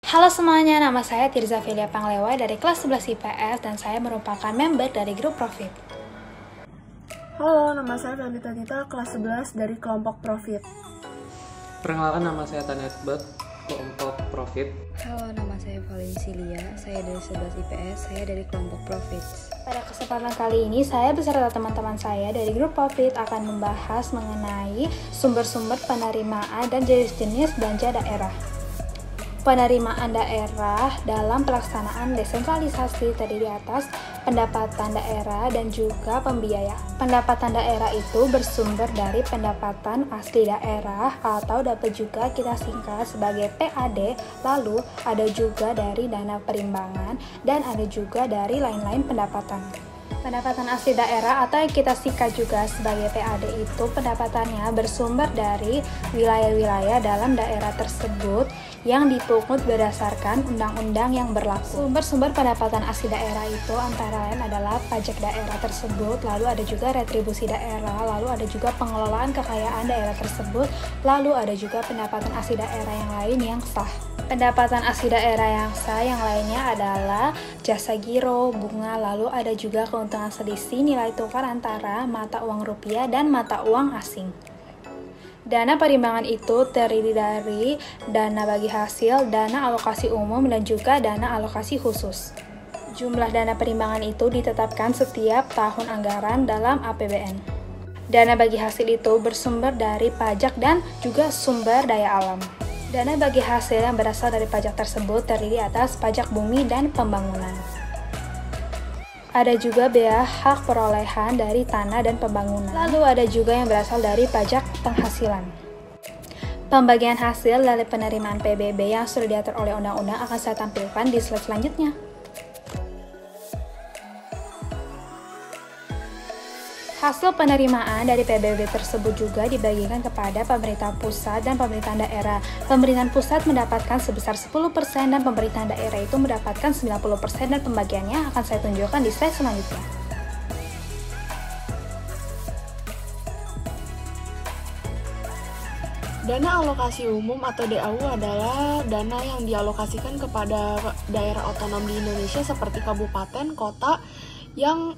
Halo semuanya, nama saya Tirza Filia Panglewa dari kelas 11 IPS dan saya merupakan member dari grup Profit. Halo, nama saya Fernita Tita, kelas 11 dari kelompok Profit. Perkenalkan, nama saya Tania Akbar, kelompok Profit. Halo, nama saya Valencilia, saya dari 11 IPS, saya dari kelompok Profit. Pada kesempatan kali ini, saya beserta teman-teman saya dari grup Profit akan membahas mengenai sumber-sumber penerimaan dan jenis-jenis belanja daerah. Penerimaan daerah dalam pelaksanaan desentralisasi terdiri atas pendapatan daerah dan juga pembiayaan. Pendapatan daerah itu bersumber dari pendapatan asli daerah atau dapat juga kita singkat sebagai PAD, lalu ada juga dari dana perimbangan dan ada juga dari lain-lain pendapatan. Pendapatan asli daerah atau yang kita singkat juga sebagai PAD itu pendapatannya bersumber dari wilayah-wilayah dalam daerah tersebut yang dipungut berdasarkan undang-undang yang berlaku. Sumber-sumber pendapatan asli daerah itu antara lain adalah pajak daerah tersebut, lalu ada juga retribusi daerah, lalu ada juga pengelolaan kekayaan daerah tersebut, lalu ada juga pendapatan asli daerah yang lain yang sah. Pendapatan asli daerah yang sah yang lainnya adalah jasa giro, bunga, lalu ada juga keuntungan selisih nilai tukar antara mata uang rupiah dan mata uang asing. Dana perimbangan itu terdiri dari dana bagi hasil, dana alokasi umum, dan juga dana alokasi khusus. Jumlah dana perimbangan itu ditetapkan setiap tahun anggaran dalam APBN. Dana bagi hasil itu bersumber dari pajak dan juga sumber daya alam. Dana bagi hasil yang berasal dari pajak tersebut terdiri atas pajak bumi dan pembangunan. Ada juga bea hak perolehan dari tanah dan pembangunan. Lalu ada juga yang berasal dari pajak penghasilan. Pembagian hasil dari penerimaan PBB yang sudah diatur oleh undang-undang akan saya tampilkan di slide selanjutnya. Hasil penerimaan dari PBB tersebut juga dibagikan kepada pemerintah pusat dan pemerintahan daerah. Pemerintahan pusat mendapatkan sebesar 10% dan pemerintahan daerah itu mendapatkan 90% dan pembagiannya akan saya tunjukkan di slide selanjutnya. Dana alokasi umum atau DAU adalah dana yang dialokasikan kepada daerah otonom di Indonesia seperti kabupaten, kota yang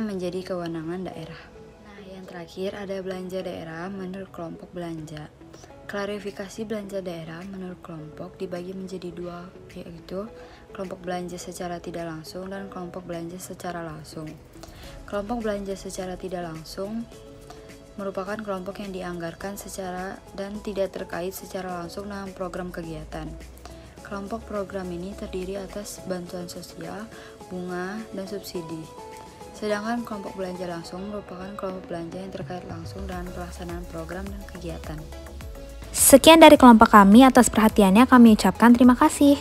menjadi kewenangan daerah. Nah, yang terakhir ada belanja daerah menurut kelompok belanja. Klarifikasi belanja daerah menurut kelompok dibagi menjadi dua, yaitu kelompok belanja secara tidak langsung dan kelompok belanja secara langsung. Kelompok belanja secara tidak langsung merupakan kelompok yang dianggarkan secara dan tidak terkait secara langsung dengan program kegiatan. Kelompok program ini terdiri atas bantuan sosial, bunga, dan subsidi. Sedangkan kelompok belanja langsung merupakan kelompok belanja yang terkait langsung dengan pelaksanaan program dan kegiatan. Sekian dari kelompok kami, atas perhatiannya kami ucapkan terima kasih.